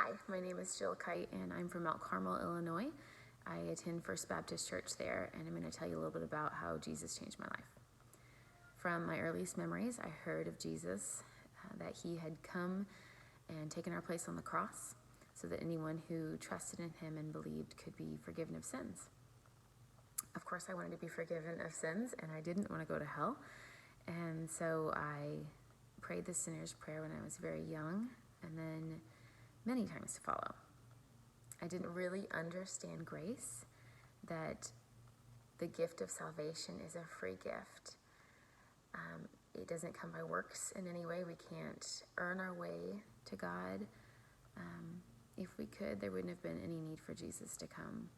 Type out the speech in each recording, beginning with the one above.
Hi, my name is Jill Kight, and I'm from Mount Carmel, Illinois. I attend First Baptist Church there, and I'm going to tell you a little bit about how Jesus changed my life. From my earliest memories, I heard of Jesus, that he had come and taken our place on the cross so that anyone who trusted in him and believed could be forgiven of sins. Of course, I wanted to be forgiven of sins, and I didn't want to go to hell. And so I prayed the sinner's prayer when I was very young, and then many times to follow. I didn't really understand grace, that the gift of salvation is a free gift. It doesn't come by works in any way. We can't earn our way to God. If we could, there wouldn't have been any need for Jesus to come.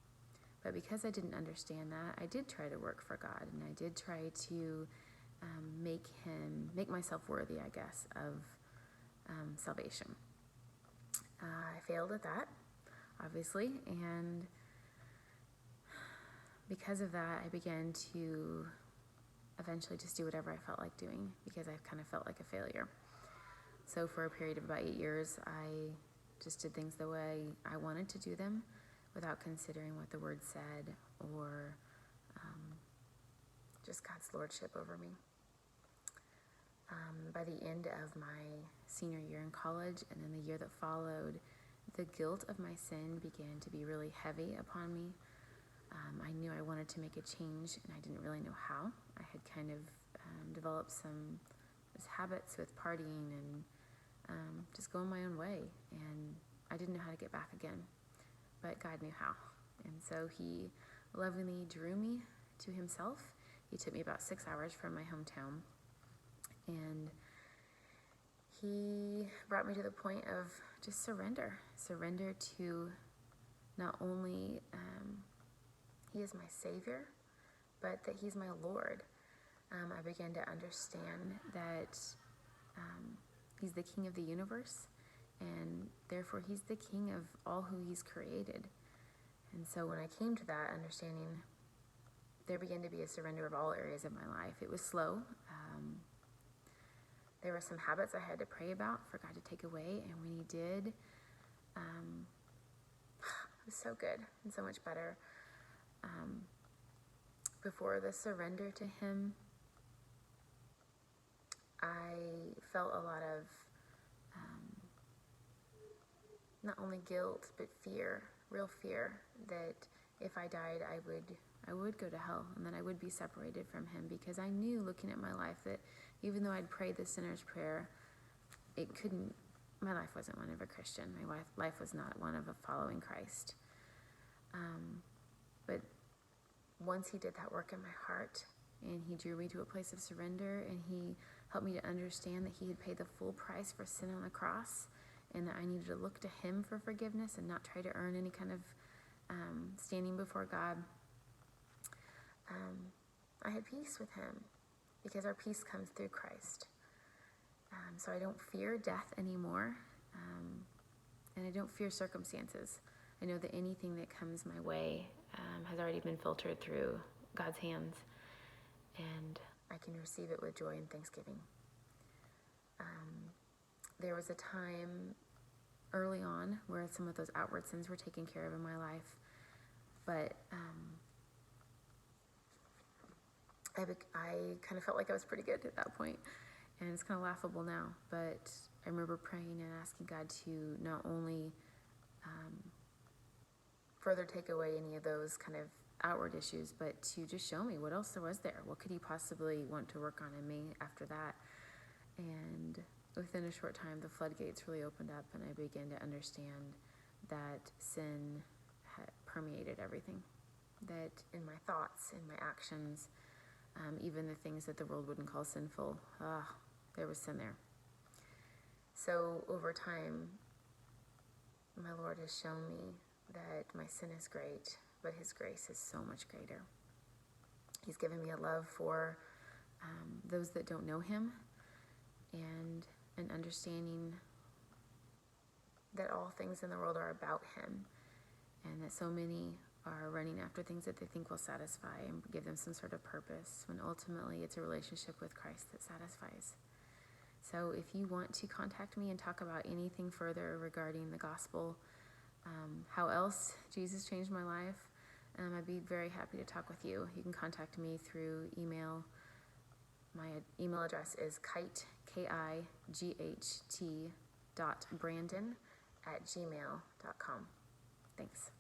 But because I didn't understand that, I did try to work for God, and I did try to make myself worthy, I guess, of salvation. I failed at that, obviously, and because of that, I began to eventually just do whatever I felt like doing, because I kind of felt like a failure. So for a period of about 8 years, I just did things the way I wanted to do them without considering what the Word said or just God's lordship over me. By the end of my senior year in college and then the year that followed, the guilt of my sin began to be really heavy upon me. I knew I wanted to make a change, and I didn't really know how. I had kind of developed some habits with partying and just going my own way, and I didn't know how to get back again, but God knew how. And so he lovingly drew me to himself. He took me about 6 hours from my hometown, and he brought me to the point of just surrender to not only he is my Savior, but that he's my Lord. I began to understand that he's the King of the universe, and therefore he's the King of all who he's created. And so when I came to that understanding, there began to be a surrender of all areas of my life. It was slow. There were some habits I had to pray about for God to take away, and when he did, it was so good and so much better. Before the surrender to him, I felt a lot of not only guilt, but fear, real fear, that if I died, I would go to hell, and that I would be separated from him, because I knew, looking at my life, that even though I'd prayed the sinner's prayer, my life wasn't one of a Christian. My life was not one of a following Christ. But once he did that work in my heart, and he drew me to a place of surrender, and he helped me to understand that he had paid the full price for sin on the cross, and that I needed to look to him for forgiveness and not try to earn any kind of standing before God, I had peace with him, because our peace comes through Christ. So I don't fear death anymore, and I don't fear circumstances. I know that anything that comes my way has already been filtered through God's hands, and I can receive it with joy and thanksgiving. There was a time early on where some of those outward sins were taken care of in my life, but I kind of felt like I was pretty good at that point, and it's kind of laughable now, but I remember praying and asking God to not only further take away any of those kind of outward issues, but to just show me what else there was there. What could he possibly want to work on in me after that? And within a short time, the floodgates really opened up, and I began to understand that sin had permeated everything. That in my thoughts, in my actions, even the things that the world wouldn't call sinful, there was sin there. So over time, my Lord has shown me that my sin is great, but his grace is so much greater. He's given me a love for those that don't know him, and an understanding that all things in the world are about him, and that so many are running after things that they think will satisfy and give them some sort of purpose, when ultimately it's a relationship with Christ that satisfies. So if you want to contact me and talk about anything further regarding the gospel, how else Jesus changed my life, I'd be very happy to talk with you. You can contact me through email. My email address is kight, KIGHT, .brandon@gmail.com. Thanks.